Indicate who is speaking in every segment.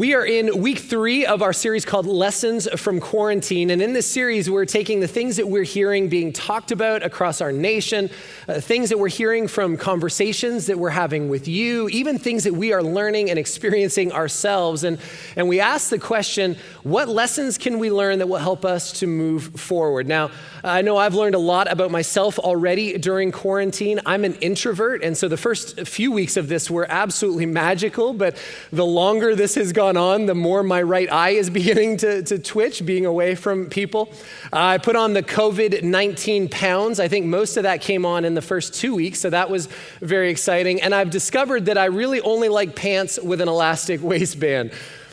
Speaker 1: We are in week 3 of our series called Lessons from Quarantine. And in this series, we're taking the things that we're hearing being talked about across our nation, things that we're hearing from conversations that we're having with you, even things that we are learning and experiencing ourselves. And we ask the question, what lessons can we learn that will help us to move forward? Now, I know I've learned a lot about myself already during quarantine. I'm an introvert, and so the first few weeks of this were absolutely magical, but the longer this has gone on, the more my right eye is beginning to twitch, being away from people. I put on the COVID-19 pounds. I think most of that came on in the first 2 weeks, so that was very exciting. And I've discovered that I really only like pants with an elastic waistband.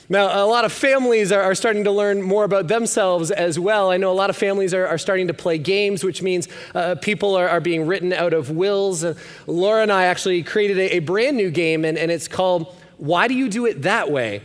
Speaker 1: Now, a lot of families are starting to learn more about themselves as well. I know a lot of families are starting to play games, which means people are being written out of wills. Laura and I actually created a brand new game, and it's called Why Do You Do It That Way?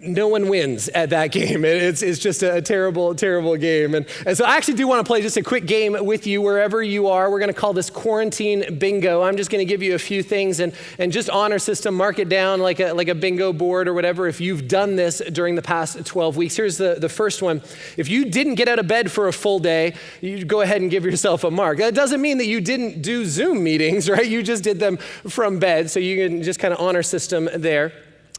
Speaker 1: No one wins at that game. It's just a terrible, terrible game. And so I actually do want to play just a quick game with you wherever you are. We're going to call this Quarantine Bingo. I'm just going to give you a few things and just honor system, mark it down like a bingo board or whatever if you've done this during the past 12 weeks. Here's the first one. If you didn't get out of bed for a full day, you go ahead and give yourself a mark. That doesn't mean that you didn't do Zoom meetings, right? You just did them from bed. So you can just kind of honor system there.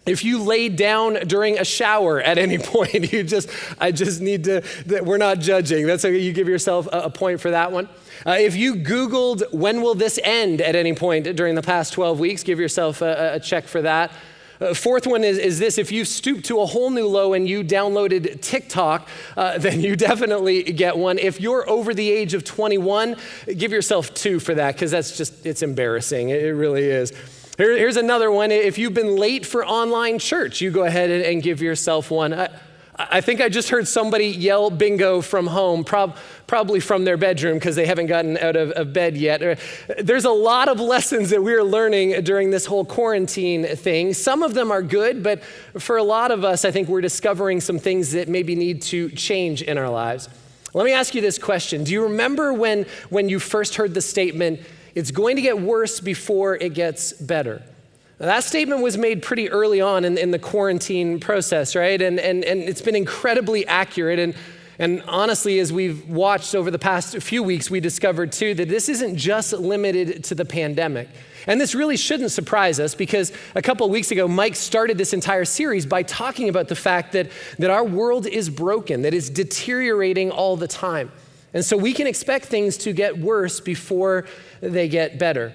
Speaker 1: If you laid down during a shower at any point, we're not judging. That's okay, you give yourself a point for that one. If you Googled, when will this end at any point during the past 12 weeks, give yourself a check for that. Fourth one is this: if you stooped to a whole new low and you downloaded TikTok, then you definitely get one. If you're over the age of 21, give yourself 2 for that, because it's embarrassing. It really is. Here's another one. If you've been late for online church, you go ahead and give yourself one. I think I just heard somebody yell bingo from home, probably from their bedroom because they haven't gotten out of bed yet. There's a lot of lessons that we're learning during this whole quarantine thing. Some of them are good, but for a lot of us, I think we're discovering some things that maybe need to change in our lives. Let me ask you this question. Do you remember when you first heard the statement, "It's going to get worse before it gets better"? Now, that statement was made pretty early on in the quarantine process, right? And it's been incredibly accurate. And honestly, as we've watched over the past few weeks, we discovered too that this isn't just limited to the pandemic. And this really shouldn't surprise us, because a couple of weeks ago, Mike started this entire series by talking about the fact that our world is broken, that it's deteriorating all the time. And so we can expect things to get worse before they get better.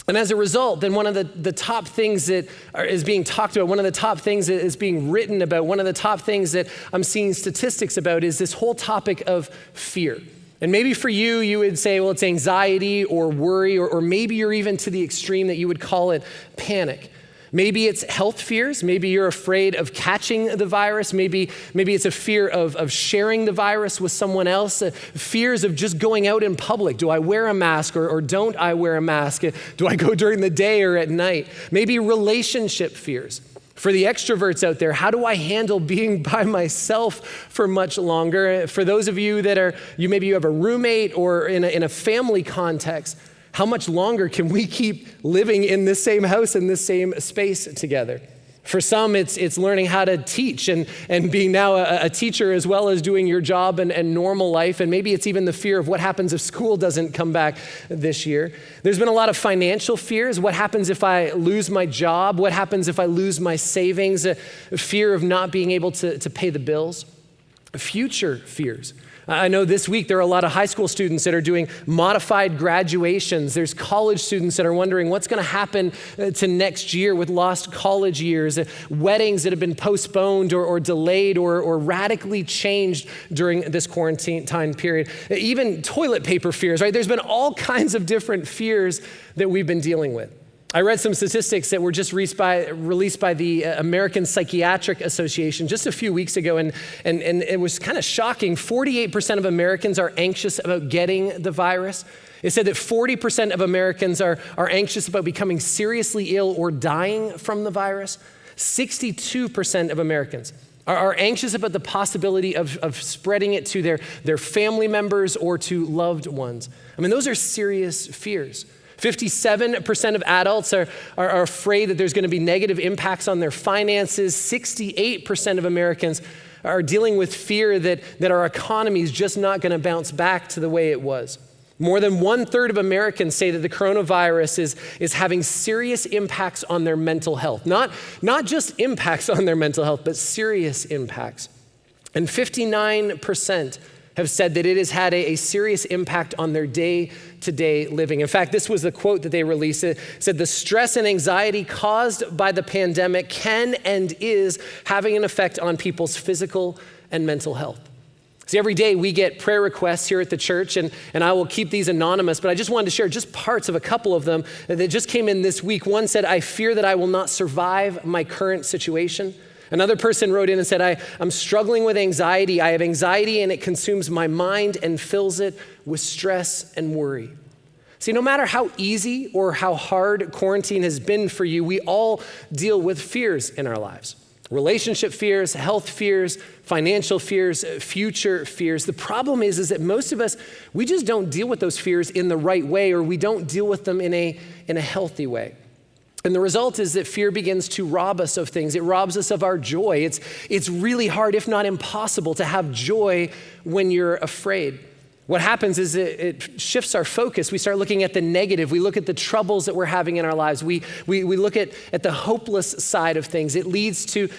Speaker 1: And as a result, then one of the top things that is being talked about, one of the top things that is being written about, one of the top things that I'm seeing statistics about is this whole topic of fear. And maybe for you, you would say, well, it's anxiety or worry, or maybe you're even to the extreme that you would call it panic. Maybe it's health fears. Maybe you're afraid of catching the virus. Maybe it's a fear of sharing the virus with someone else. Fears of just going out in public. Do I wear a mask or don't I wear a mask? Do I go during the day or at night? Maybe relationship fears. For the extroverts out there, how do I handle being by myself for much longer? For those of you that maybe you have a roommate or in a family context, how much longer can we keep living in this same house, in this same space together? For some, it's learning how to teach and being now a teacher as well as doing your job and normal life. And maybe it's even the fear of what happens if school doesn't come back this year. There's been a lot of financial fears. What happens if I lose my job? What happens if I lose my savings? A fear of not being able to pay the bills. Future fears. I know this week there are a lot of high school students that are doing modified graduations. There's college students that are wondering what's going to happen to next year with lost college years, weddings that have been postponed or delayed or radically changed during this quarantine time period. Even toilet paper fears, right? There's been all kinds of different fears that we've been dealing with. I read some statistics that were just released by the American Psychiatric Association just a few weeks ago, and it was kind of shocking. 48% of Americans are anxious about getting the virus. It said that 40% of Americans are anxious about becoming seriously ill or dying from the virus. 62% of Americans are anxious about the possibility of spreading it to their family members or to loved ones. I mean, those are serious fears. 57% of adults are afraid that there's going to be negative impacts on their finances. 68% of Americans are dealing with fear that our economy is just not going to bounce back to the way it was. More than 1/3 of Americans say that the coronavirus is having serious impacts on their mental health. Not just impacts on their mental health, but serious impacts. And 59% have said that it has had a serious impact on their day-to-day living. In fact, this was the quote that they released. It said, "The stress and anxiety caused by the pandemic can and is having an effect on people's physical and mental health." See, every day we get prayer requests here at the church, and I will keep these anonymous, but I just wanted to share just parts of a couple of them that just came in this week. One said, "I fear that I will not survive my current situation." Another person wrote in and said, I'm struggling with anxiety. I have anxiety and it consumes my mind and fills it with stress and worry. See, no matter how easy or how hard quarantine has been for you, we all deal with fears in our lives. Relationship fears, health fears, financial fears, future fears. The problem is that most of us, we just don't deal with those fears in the right way, or we don't deal with them in a healthy way. And the result is that fear begins to rob us of things. It robs us of our joy. It's really hard, if not impossible, to have joy when you're afraid. What happens is it shifts our focus. We start looking at the negative. We look at the troubles that we're having in our lives. We look at the hopeless side of things. It leads to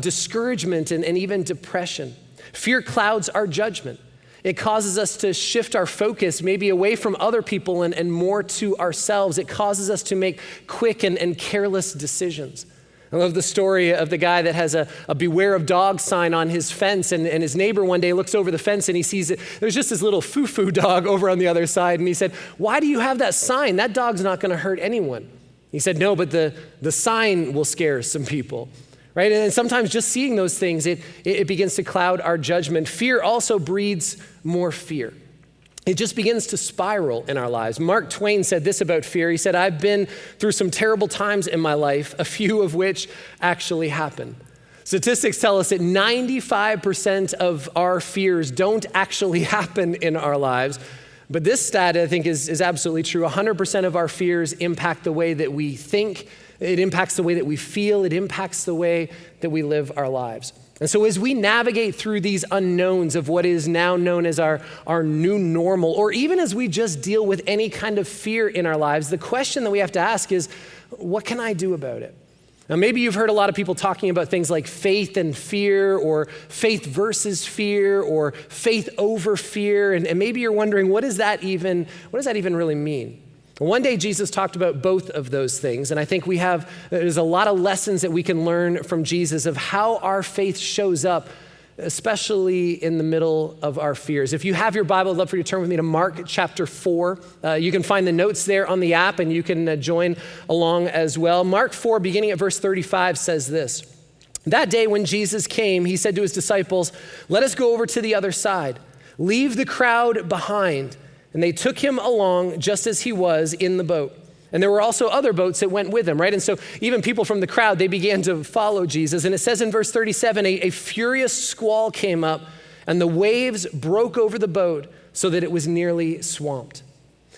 Speaker 1: discouragement and even depression. Fear clouds our judgment. It causes us to shift our focus maybe away from other people and more to ourselves. It causes us to make quick and careless decisions. I love the story of the guy that has a beware of dogs sign on his fence, and his neighbor one day looks over the fence and he sees that there's just this little foo-foo dog over on the other side, and he said, "Why do you have that sign? That dog's not going to hurt anyone." He said, "No, but the sign will scare some people." Right? And sometimes just seeing those things, it begins to cloud our judgment. Fear also breeds more fear. It just begins to spiral in our lives. Mark Twain said this about fear. He said, "I've been through some terrible times in my life, a few of which actually happened." Statistics tell us that 95% of our fears don't actually happen in our lives. But this stat, I think, is absolutely true. 100% of our fears impact the way that we think. It impacts the way that we feel. It impacts the way that we live our lives. And so as we navigate through these unknowns of what is now known as our new normal, or even as we just deal with any kind of fear in our lives, the question that we have to ask is, what can I do about it? Now, maybe you've heard a lot of people talking about things like faith and fear, or faith versus fear, or faith over fear. And maybe you're wondering, what does that even really mean? One day Jesus talked about both of those things, and I think there's a lot of lessons that we can learn from Jesus of how our faith shows up, especially in the middle of our fears. If you have your Bible, I'd love for you to turn with me to Mark chapter 4. You can find the notes there on the app, and you can join along as well. Mark 4, beginning at verse 35, says this: "That day when Jesus came, he said to his disciples, 'Let us go over to the other side. Leave the crowd behind.' And they took him along just as he was in the boat. And there were also other boats that went with him," right? And so even people from the crowd, they began to follow Jesus. And it says in verse 37, a furious squall came up, and the waves broke over the boat so that it was nearly swamped.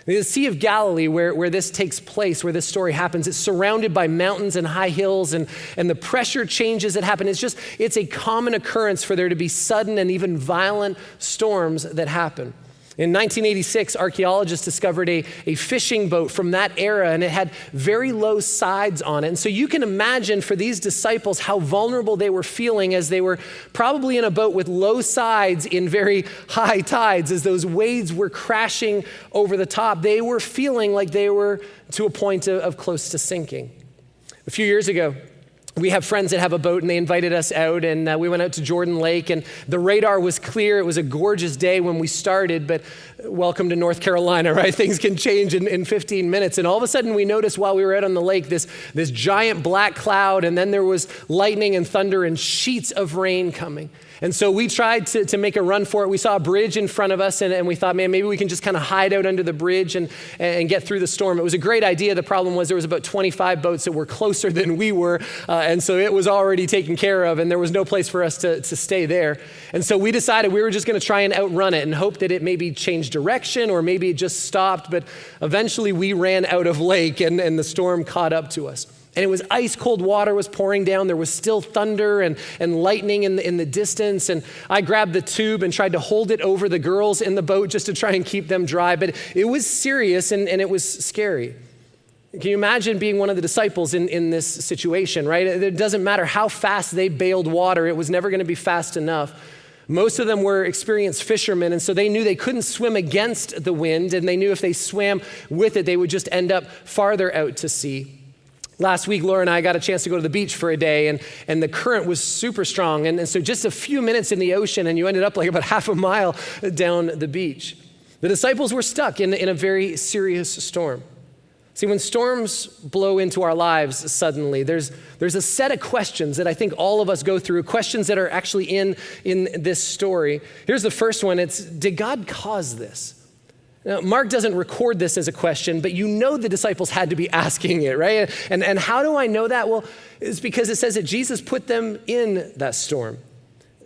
Speaker 1: The Sea of Galilee, where this takes place, where this story happens, it's surrounded by mountains and high hills, and the pressure changes that happen. It's a common occurrence for there to be sudden and even violent storms that happen. In 1986, archaeologists discovered a fishing boat from that era, and it had very low sides on it. And so you can imagine for these disciples how vulnerable they were feeling as they were probably in a boat with low sides in very high tides. As those waves were crashing over the top, they were feeling like they were to a point of close to sinking. A few years ago, we have friends that have a boat, and they invited us out, and we went out to Jordan Lake, and the radar was clear. It was a gorgeous day when we started, but welcome to North Carolina, right? Things can change in 15 minutes. And all of a sudden we noticed while we were out on the lake, this giant black cloud, and then there was lightning and thunder and sheets of rain coming. And so we tried to make a run for it. We saw a bridge in front of us, and we thought, man, maybe we can just kind of hide out under the bridge and get through the storm. It was a great idea. The problem was there was about 25 boats that were closer than we were, and so it was already taken care of, and there was no place for us to stay there. And so we decided we were just going to try and outrun it and hope that it maybe changed direction or maybe it just stopped. But eventually we ran out of lake, and the storm caught up to us. And it was ice cold water was pouring down. There was still thunder and lightning in the distance. And I grabbed the tube and tried to hold it over the girls in the boat just to try and keep them dry. But it was serious and it was scary. Can you imagine being one of the disciples in this situation, right? It doesn't matter how fast they bailed water. It was never going to be fast enough. Most of them were experienced fishermen, and so they knew they couldn't swim against the wind, and they knew if they swam with it, they would just end up farther out to sea. Last week, Laura and I got a chance to go to the beach for a day, and the current was super strong. And so just a few minutes in the ocean, and you ended up like about half a mile down the beach. The disciples were stuck in a very serious storm. See, when storms blow into our lives suddenly, there's a set of questions that I think all of us go through, questions that are actually in this story. Here's the first one. It's, did God cause this? Now, Mark doesn't record this as a question, but you know the disciples had to be asking it, right? And how do I know that? Well, it's because it says that Jesus put them in that storm.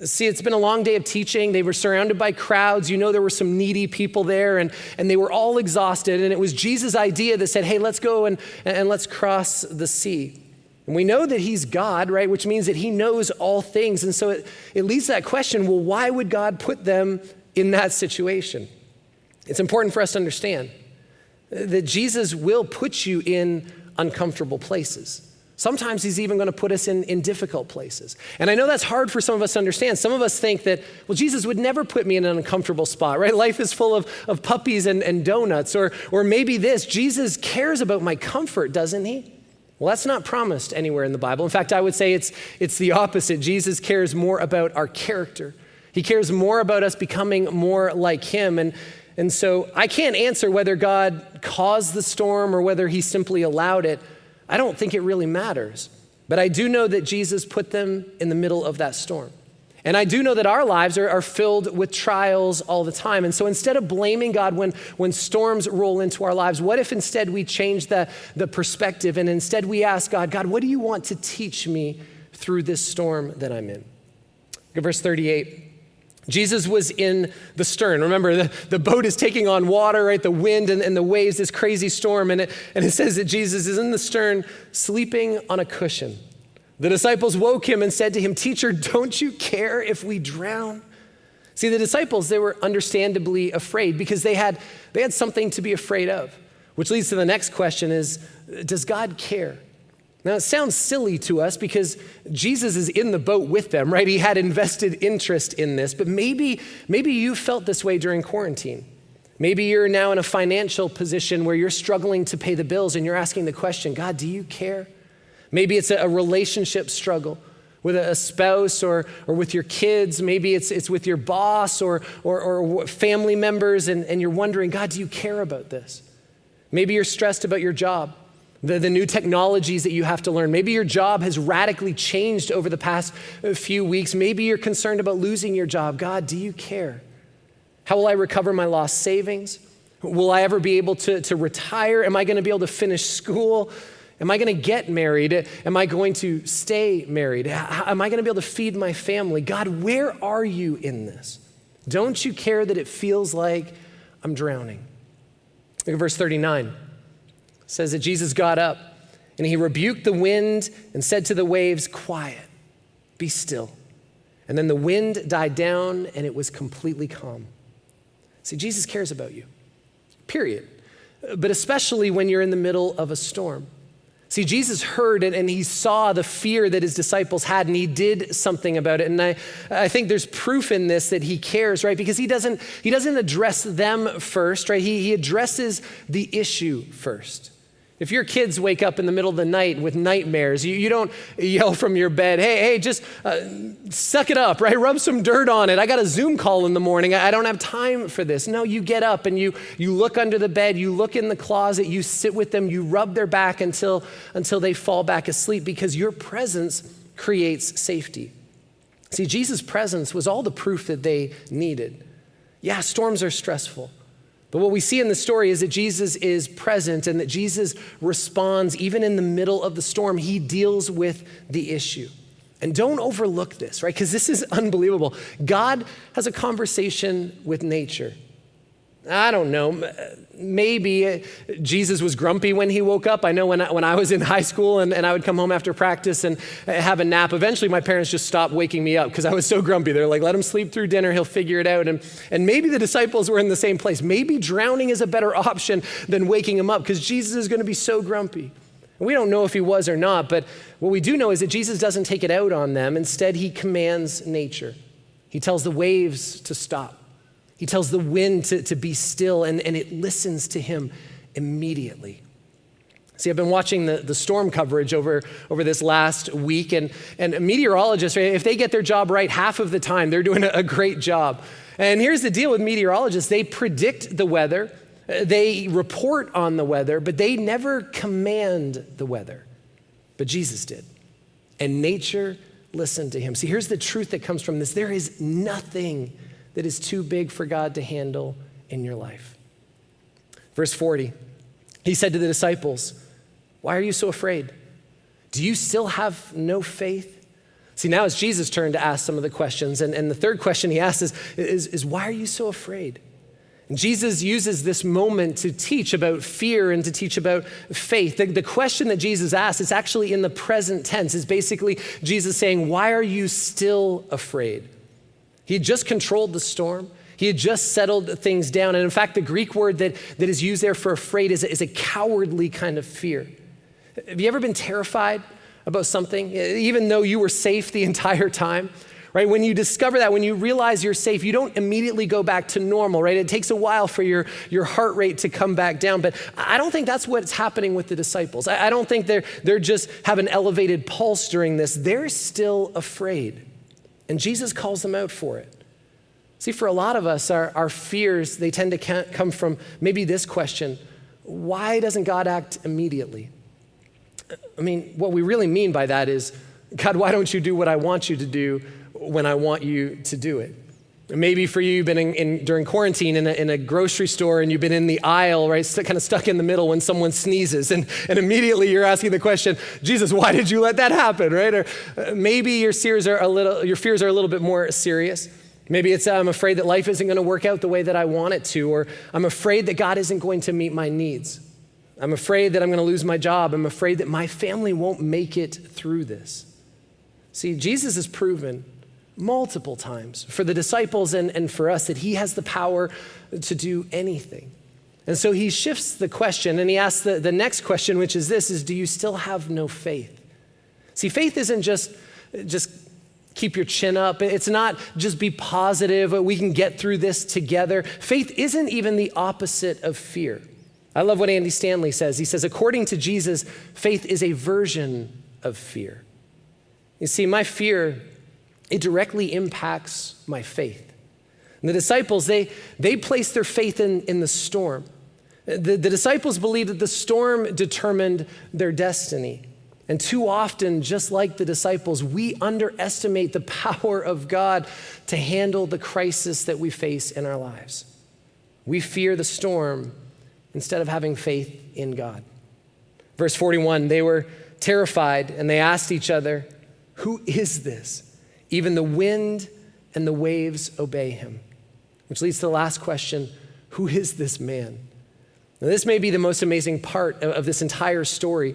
Speaker 1: See, it's been a long day of teaching. They were surrounded by crowds. You know there were some needy people there, and they were all exhausted. And it was Jesus' idea that said, hey, let's go and let's cross the sea. And we know that he's God, right? Which means that he knows all things. And so it leads to that question, well, why would God put them in that situation? It's important for us to understand that Jesus will put you in uncomfortable places. Sometimes he's even going to put us in difficult places. And I know that's hard for some of us to understand. Some of us think that, well, Jesus would never put me in an uncomfortable spot, right? Life is full of puppies and donuts. Or maybe this, Jesus cares about my comfort, doesn't he? Well, that's not promised anywhere in the Bible. In fact, I would say it's the opposite. Jesus cares more about our character. He cares more about us becoming more like him. And so I can't answer whether God caused the storm or whether he simply allowed it. I don't think it really matters. But I do know that Jesus put them in the middle of that storm. And I do know that our lives are filled with trials all the time. And so instead of blaming God when storms roll into our lives, what if instead we change the perspective and instead we ask God, what do you want to teach me through this storm that I'm in? Look at verse 38. Jesus was in the stern. Remember, the boat is taking on water, right? The wind and the waves, this crazy storm. And it says that Jesus is in the stern, sleeping on a cushion. The disciples woke him and said to him, "Teacher, don't you care if we drown?" See, the disciples, they were understandably afraid because they had something to be afraid of, which leads to the next question is, does God care? Now, it sounds silly to us because Jesus is in the boat with them, right? He had invested interest in this, but maybe you felt this way during quarantine. Maybe you're now in a financial position where you're struggling to pay the bills and you're asking the question, God, do you care? Maybe it's a relationship struggle with a spouse or with your kids. Maybe it's with your boss or family members and you're wondering, God, do you care about this? Maybe you're stressed about your job. The new technologies that you have to learn. Maybe your job has radically changed over the past few weeks. Maybe you're concerned about losing your job. God, do you care? How will I recover my lost savings? Will I ever be able to retire? Am I going to be able to finish school? Am I going to get married? Am I going to stay married? Am I going to be able to feed my family? God, where are you in this? Don't you care that it feels like I'm drowning? Look at verse 39. It says that Jesus got up and he rebuked the wind and said to the waves, "Quiet, be still." And then the wind died down and it was completely calm. See, Jesus cares about you, period. But especially when you're in the middle of a storm. See, Jesus heard it and he saw the fear that his disciples had and he did something about it. And I think there's proof in this that he cares, right? Because he doesn't address them first, right? He addresses the issue first. If your kids wake up in the middle of the night with nightmares, you don't yell from your bed, hey, just suck it up, right? Rub some dirt on it. I got a Zoom call in the morning. I don't have time for this. No, you get up and you look under the bed, you look in the closet, you sit with them, you rub their back until they fall back asleep because your presence creates safety. See, Jesus' presence was all the proof that they needed. Yeah, storms are stressful. But what we see in the story is that Jesus is present and that Jesus responds even in the middle of the storm. He deals with the issue. And don't overlook this, right? Because this is unbelievable. God has a conversation with nature. I don't know, maybe Jesus was grumpy when he woke up. I know when I was in high school and I would come home after practice and have a nap, eventually my parents just stopped waking me up because I was so grumpy. They're like, let him sleep through dinner, he'll figure it out. And maybe the disciples were in the same place. Maybe drowning is a better option than waking him up because Jesus is going to be so grumpy. And we don't know if he was or not, but what we do know is that Jesus doesn't take it out on them. Instead, he commands nature. He tells the waves to stop. He tells the wind to be still, and it listens to him immediately. See, I've been watching the storm coverage over this last week, and meteorologists, right, if they get their job right half of the time, they're doing a great job. And here's the deal with meteorologists. They predict the weather, they report on the weather, but they never command the weather. But Jesus did, and nature listened to him. See, here's the truth that comes from this. There is nothing that is too big for God to handle in your life. Verse 40, he said to the disciples, why are you so afraid? Do you still have no faith? See, now it's Jesus' turn to ask some of the questions. And the third question he asks is why are you so afraid? And Jesus uses this moment to teach about fear and to teach about faith. The question that Jesus asks is actually in the present tense. Is basically Jesus saying, why are you still afraid? He had just controlled the storm. He had just settled things down. And in fact, the Greek word that is used there for afraid is a cowardly kind of fear. Have you ever been terrified about something, even though you were safe the entire time? Right? When you discover that, when you realize you're safe, you don't immediately go back to normal, right? It takes a while for your heart rate to come back down. But I don't think that's what's happening with the disciples. I don't think they're just have an elevated pulse during this. They're still afraid. And Jesus calls them out for it. See, for a lot of us, our fears, they tend to come from maybe this question: why doesn't God act immediately? I mean, what we really mean by that is, God, why don't you do what I want you to do when I want you to do it? Maybe for you, you've been during quarantine in a grocery store and you've been in the aisle, right, kind of stuck in the middle when someone sneezes, and immediately you're asking the question, Jesus, why did you let that happen, right? Or maybe your fears are a little bit more serious. Maybe it's I'm afraid that life isn't going to work out the way that I want it to, or I'm afraid that God isn't going to meet my needs. I'm afraid that I'm going to lose my job. I'm afraid that my family won't make it through this. See, Jesus has proven multiple times for the disciples and for us that he has the power to do anything. And so he shifts the question and he asks the next question, which is this, is do you still have no faith? See, faith isn't just keep your chin up. It's not just be positive, we can get through this together. Faith isn't even the opposite of fear. I love what Andy Stanley says. He says, according to Jesus, faith is a version of fear. You see, my fear, it directly impacts my faith. And the disciples, they placed their faith in the storm. The disciples believed that the storm determined their destiny. And too often, just like the disciples, we underestimate the power of God to handle the crisis that we face in our lives. We fear the storm instead of having faith in God. Verse 41, they were terrified and they asked each other, who is this? Even the wind and the waves obey him. Which leads to the last question, who is this man? Now, this may be the most amazing part of this entire story.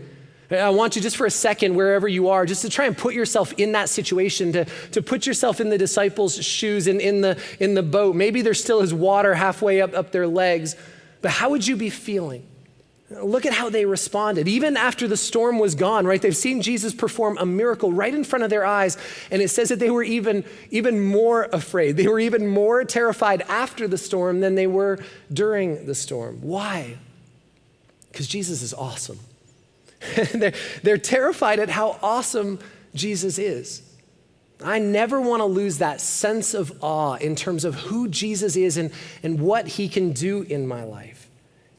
Speaker 1: I want you just for a second, wherever you are, just to try and put yourself in that situation, to put yourself in the disciples' shoes and in the boat. Maybe there still is water halfway up their legs, but how would you be feeling? Look at how they responded. Even after the storm was gone, right? They've seen Jesus perform a miracle right in front of their eyes. And it says that they were even more afraid. They were even more terrified after the storm than they were during the storm. Why? Because Jesus is awesome. They're terrified at how awesome Jesus is. I never want to lose that sense of awe in terms of who Jesus is and what he can do in my life.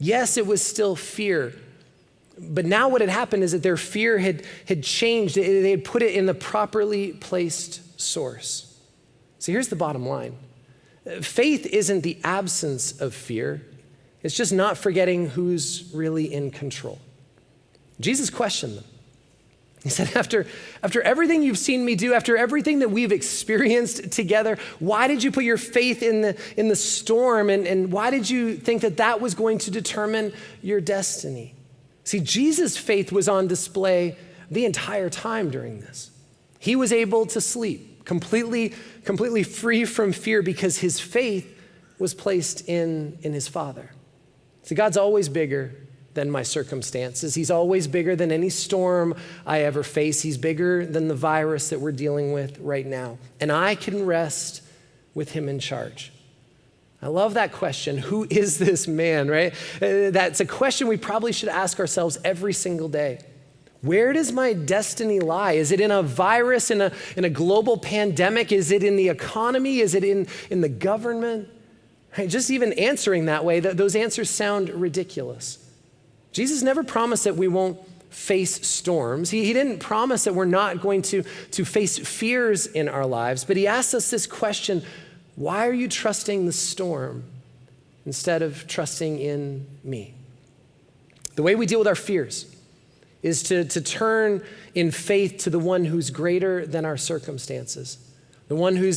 Speaker 1: Yes, it was still fear, but now what had happened is that their feir had changed. They had put it in the properly placed source. So here's the bottom line. Faith isn't the absence of fear. It's just not forgetting who's really in control. Jesus questioned them. He said, after everything you've seen me do, after everything that we've experienced together, why did you put your faith in the storm? And why did you think that was going to determine your destiny? See, Jesus' faith was on display the entire time during this. He was able to sleep, completely free from fear because his faith was placed in his Father. See, God's always bigger than my circumstances. He's always bigger than any storm I ever face. He's bigger than the virus that we're dealing with right now. And I can rest with him in charge. I love that question. Who is this man, right? That's a question we probably should ask ourselves every single day. Where does my destiny lie? Is it in a virus, in a global pandemic? Is it in the economy? Is it in the government? Right? Just even answering that way, those answers sound ridiculous. Jesus never promised that we won't face storms. He didn't promise that we're not going to face fears in our lives, but he asked us this question: why are you trusting the storm instead of trusting in me? The way we deal with our fears is to turn in faith to the one who's greater than our circumstances, the one who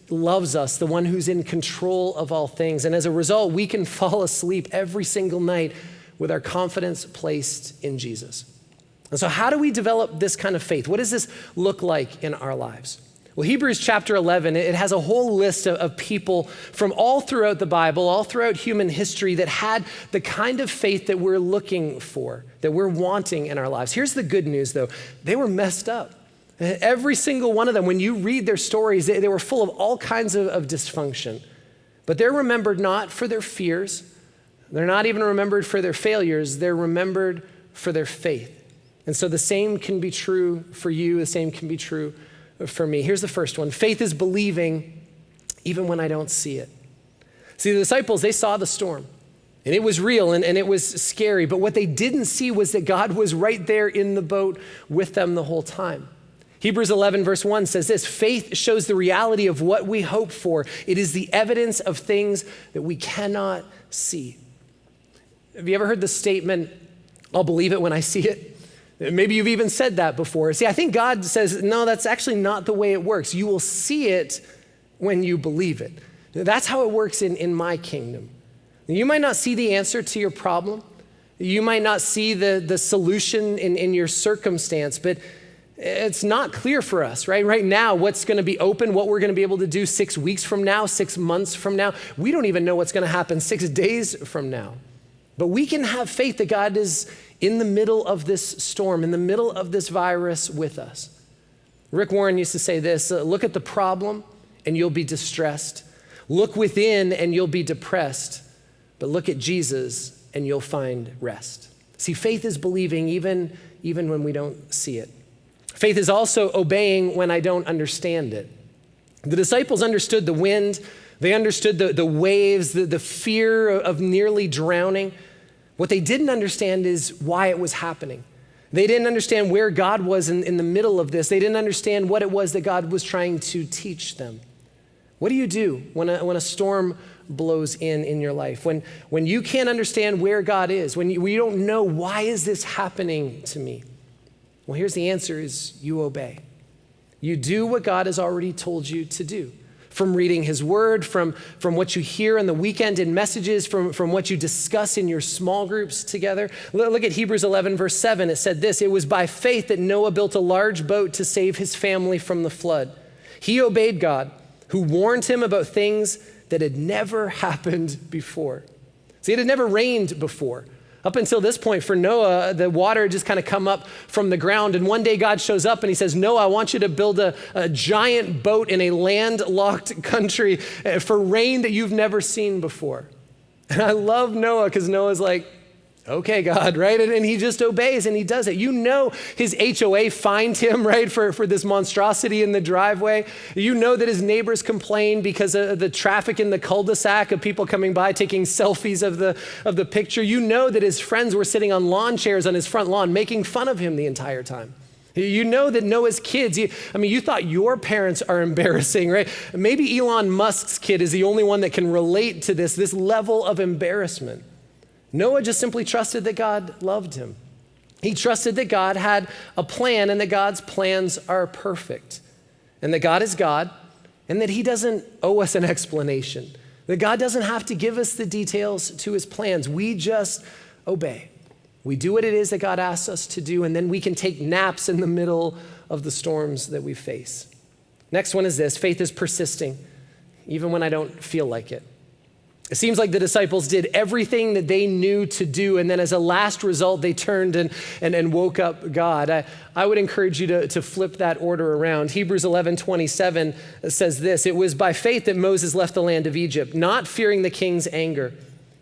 Speaker 1: loves us, the one who's in control of all things. And as a result, we can fall asleep every single night with our confidence placed in Jesus. And so how do we develop this kind of faith? What does this look like in our lives? Well, Hebrews chapter 11, it has a whole list of people from all throughout the Bible, all throughout human history that had the kind of faith that we're looking for, that we're wanting in our lives. Here's the good news, though. They were messed up. Every single one of them, when you read their stories, they were full of all kinds of dysfunction. But they're remembered not for their fears. They're not even remembered for their failures. They're remembered for their faith. And so the same can be true for you. The same can be true for me. Here's the first one. Faith is believing even when I don't see it. See, the disciples, they saw the storm. And it was real and it was scary. But what they didn't see was that God was right there in the boat with them the whole time. Hebrews 11 verse 1 says this: faith shows the reality of what we hope for. It is the evidence of things that we cannot see. Have you ever heard the statement, I'll believe it when I see it? Maybe you've even said that before. See, I think God says, no, that's actually not the way it works. You will see it when you believe it. That's how it works in my kingdom. You might not see the answer to your problem. You might not see the solution in your circumstance, but it's not clear for us, right? Right now, what's going to be open, what we're going to be able to do 6 weeks from now, 6 months from now. We don't even know what's going to happen 6 days from now. But we can have faith that God is in the middle of this storm, in the middle of this virus with us. Rick Warren used to say this: look at the problem and you'll be distressed. Look within and you'll be depressed. But look at Jesus and you'll find rest. See, faith is believing even when we don't see it. Faith is also obeying when I don't understand it. The disciples understood the wind. They understood the waves, the fear of nearly drowning. What they didn't understand is why it was happening. They didn't understand where God was in the middle of this. They didn't understand what it was that God was trying to teach them. What do you do when a storm blows in your life? When you can't understand where God is, when you don't know, why is this happening to me? Well, here's the answer: is you obey. You do what God has already told you to do. From reading his word, from what you hear on the weekend in messages, from what you discuss in your small groups together. Look at Hebrews 11 verse 7. It said this: it was by faith that Noah built a large boat to save his family from the flood. He obeyed God, who warned him about things that had never happened before. See, it had never rained before. Up until this point for Noah, the water had just kind of come up from the ground. And one day God shows up and he says, Noah, I want you to build a giant boat in a landlocked country for rain that you've never seen before. And I love Noah because Noah's like, okay, God, right? And he just obeys and he does it. You know his HOA fined him, right, for this monstrosity in the driveway. You know that his neighbors complained because of the traffic in the cul-de-sac of people coming by taking selfies of the picture. You know that his friends were sitting on lawn chairs on his front lawn making fun of him the entire time. You know that Noah's kids, you thought your parents are embarrassing, right? Maybe Elon Musk's kid is the only one that can relate to this level of embarrassment. Noah just simply trusted that God loved him. He trusted that God had a plan and that God's plans are perfect, and that God is God, and that he doesn't owe us an explanation, that God doesn't have to give us the details to his plans. We just obey. We do what it is that God asks us to do, and then we can take naps in the middle of the storms that we face. Next one is this: faith is persisting, even when I don't feel like it. It seems like the disciples did everything that they knew to do, and then as a last result, they turned and woke up God. I would encourage you to flip that order around. Hebrews 11:27 says this: it was by faith that Moses left the land of Egypt, not fearing the king's anger.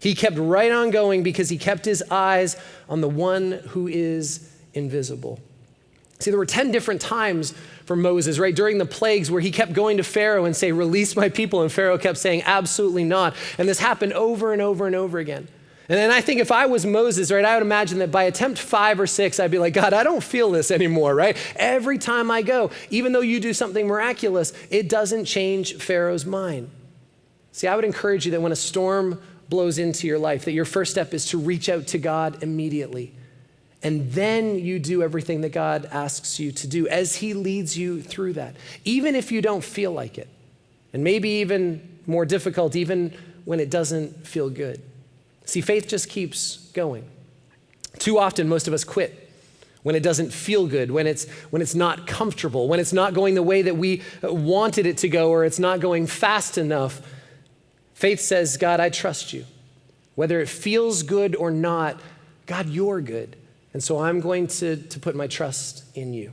Speaker 1: He kept right on going because he kept his eyes on the one who is invisible. See, there were 10 different times for Moses, right, during the plagues where he kept going to Pharaoh and say, release my people, and Pharaoh kept saying, absolutely not. And this happened over and over and over again. And then I think if I was Moses, right, I would imagine that by attempt 5 or 6, I'd be like, God, I don't feel this anymore, right? Every time I go, even though you do something miraculous, it doesn't change Pharaoh's mind. See, I would encourage you that when a storm blows into your life, that your first step is to reach out to God immediately. And then you do everything that God asks you to do as he leads you through that, even if you don't feel like it. And maybe even more difficult, even when it doesn't feel good. See, faith just keeps going. Too often, most of us quit when it doesn't feel good, when it's not comfortable, when it's not going the way that we wanted it to go, or it's not going fast enough. Faith says, God, I trust you. Whether it feels good or not, God, you're good. And so I'm going to put my trust in you.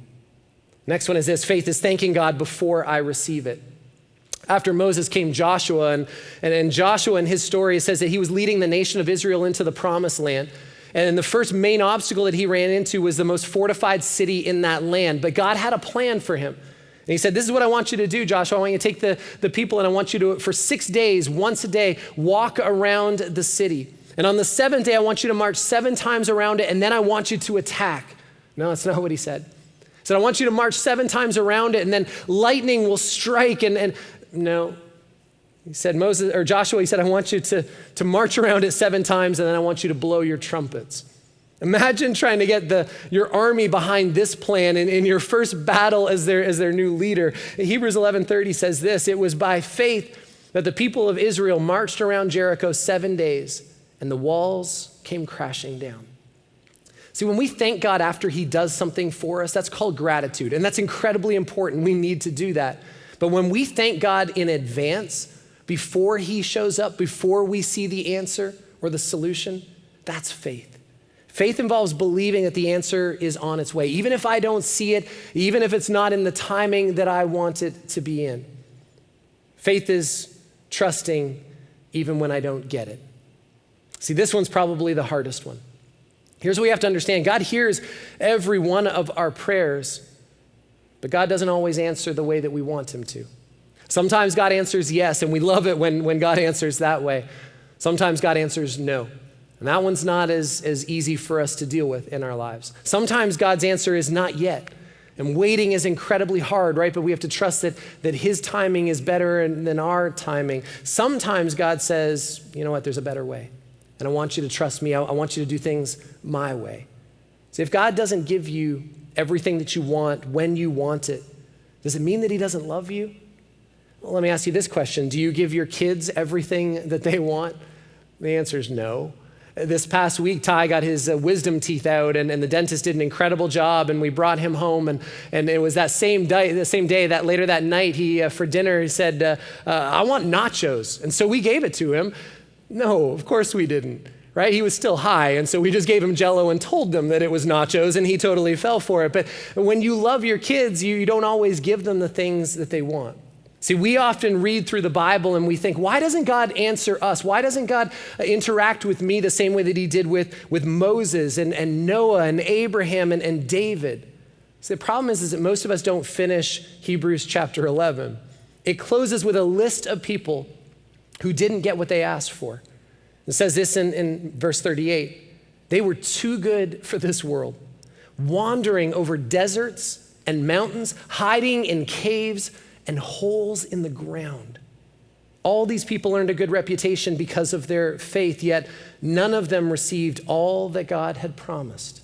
Speaker 1: Next one is this: faith is thanking God before I receive it. After Moses came Joshua, and Joshua in his story, it says that he was leading the nation of Israel into the promised land. And the first main obstacle that he ran into was the most fortified city in that land. But God had a plan for him. And he said, this is what I want you to do, Joshua. I want you to take the people, and I want you to, for 6 days, once a day, walk around the city. And on the 7th day, I want you to march 7 times around it, and then I want you to attack. No, that's not what he said. He said, I want you to march 7 times around it, and then lightning will strike. And no, he said, Joshua, he said, I want you to march around it 7 times, and then I want you to blow your trumpets. Imagine trying to get your army behind this plan in your first battle as their new leader. Hebrews 11:30 says this: it was by faith that the people of Israel marched around Jericho 7 days, and the walls came crashing down. See, when we thank God after he does something for us, that's called gratitude, and that's incredibly important. We need to do that. But when we thank God in advance, before he shows up, before we see the answer or the solution, that's faith. Faith involves believing that the answer is on its way, even if I don't see it, even if it's not in the timing that I want it to be in. Faith is trusting even when I don't get it. See, this one's probably the hardest one. Here's what we have to understand. God hears every one of our prayers, but God doesn't always answer the way that we want him to. Sometimes God answers yes, and we love it when God answers that way. Sometimes God answers no. And that one's not as easy for us to deal with in our lives. Sometimes God's answer is not yet. And waiting is incredibly hard, right? But we have to trust that his timing is better than our timing. Sometimes God says, you know what, there's a better way. And I want you to trust me. I want you to do things my way. So if God doesn't give you everything that you want when you want it, does it mean that he doesn't love you? Well, let me ask you this question. Do you give your kids everything that they want? The answer is no. This past week, Ty got his wisdom teeth out, and the dentist did an incredible job, and we brought him home, and it was that same day, that later that night, he for dinner, he said, I want nachos. And so we gave it to him. No, of course we didn't, right? He was still high, and so we just gave him Jell-O and told them that it was nachos, and he totally fell for it. But when you love your kids, you don't always give them the things that they want. See, we often read through the Bible and we think, why doesn't God answer us? Why doesn't God interact with me the same way that he did with Moses and Noah and Abraham and David? See, the problem is that most of us don't finish Hebrews chapter 11. It closes with a list of people who didn't get what they asked for. It says this in verse 38. They were too good for this world. wandering over deserts and mountains, hiding in caves and holes in the ground. All these people earned a good reputation because of their faith, yet none of them received all that God had promised.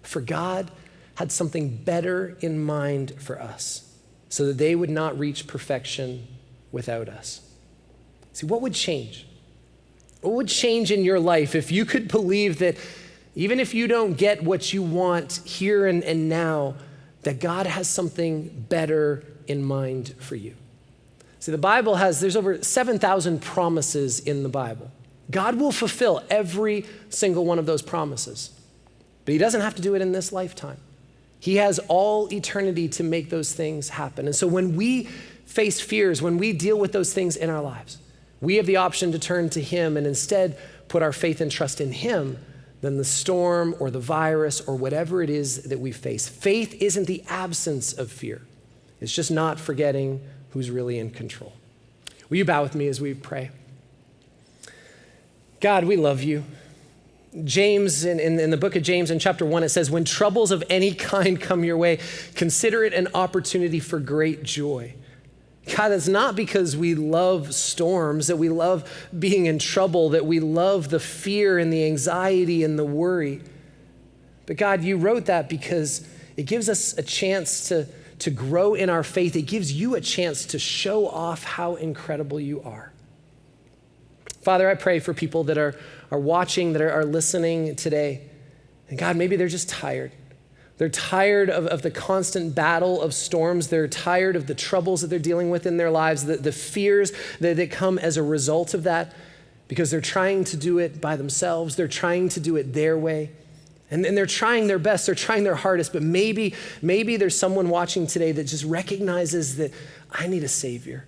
Speaker 1: For God had something better in mind for us, so that they would not reach perfection without us. See, what would change? What would change in your life if you could believe that even if you don't get what you want here and now, that God has something better in mind for you? See, the Bible there's over 7,000 promises in the Bible. God will fulfill every single one of those promises, but he doesn't have to do it in this lifetime. He has all eternity to make those things happen. And so when we face fears, when we deal with those things in our lives, we have the option to turn to him and instead put our faith and trust in him than the storm or the virus or whatever it is that we face. Faith isn't the absence of fear. It's just not forgetting who's really in control. Will you bow with me as we pray? God, we love you. James, in the book of James in chapter 1, it says, when troubles of any kind come your way, consider it an opportunity for great joy. God, it's not because we love storms, that we love being in trouble, that we love the fear and the anxiety and the worry. But God, you wrote that because it gives us a chance to grow in our faith. It gives you a chance to show off how incredible you are. Father, I pray for people that are watching, that are listening today. And God, maybe they're just tired. They're tired of the constant battle of storms. They're tired of the troubles that they're dealing with in their lives, the fears that come as a result of that, because they're trying to do it by themselves. They're trying to do it their way. And they're trying their best. They're trying their hardest. But maybe there's someone watching today that just recognizes that I need a Savior.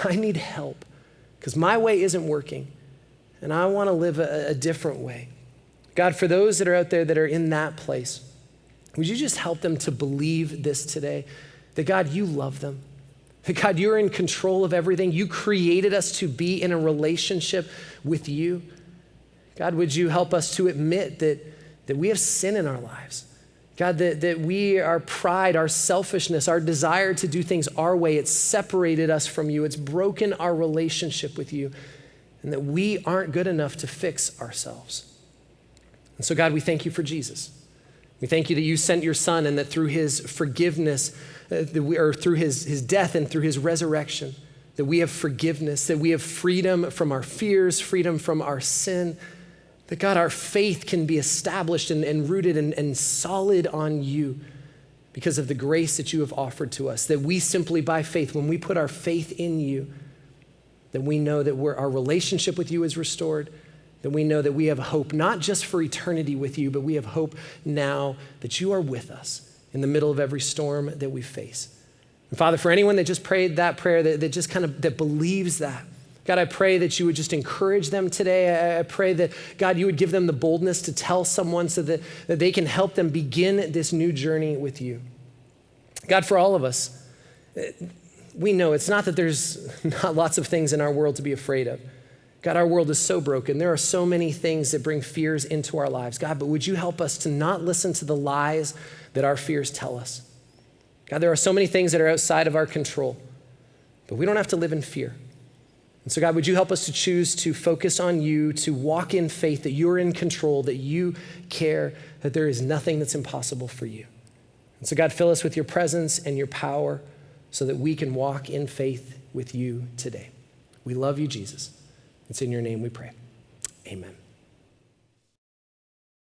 Speaker 1: I need help because my way isn't working. And I want to live a different way. God, for those that are out there that are in that place, would you just help them to believe this today? That God, you love them. That God, you're in control of everything. You created us to be in a relationship with you. God, would you help us to admit that we have sin in our lives? God, that our pride, our selfishness, our desire to do things our way, it's separated us from you. It's broken our relationship with you. And that we aren't good enough to fix ourselves. And so God, we thank you for Jesus. We thank you that you sent your son and that through his forgiveness, or through his death and through his resurrection, that we have forgiveness, that we have freedom from our fears, freedom from our sin, that God, our faith can be established and rooted and solid on you because of the grace that you have offered to us, that we simply by faith, when we put our faith in you, that we know that our relationship with you is restored, that we know that we have hope, not just for eternity with you, but we have hope now that you are with us in the middle of every storm that we face. And Father, for anyone that just prayed that prayer, that just that believes that, God, I pray that you would just encourage them today. I pray that, God, you would give them the boldness to tell someone so that they can help them begin this new journey with you. God, for all of us, we know it's not that there's not lots of things in our world to be afraid of. God, our world is so broken. There are so many things that bring fears into our lives. God, but would you help us to not listen to the lies that our fears tell us? God, there are so many things that are outside of our control, but we don't have to live in fear. And so God, would you help us to choose to focus on you, to walk in faith that you're in control, that you care, that there is nothing that's impossible for you. And so God, fill us with your presence and your power so that we can walk in faith with you today. We love you, Jesus. It's in your name we pray. Amen.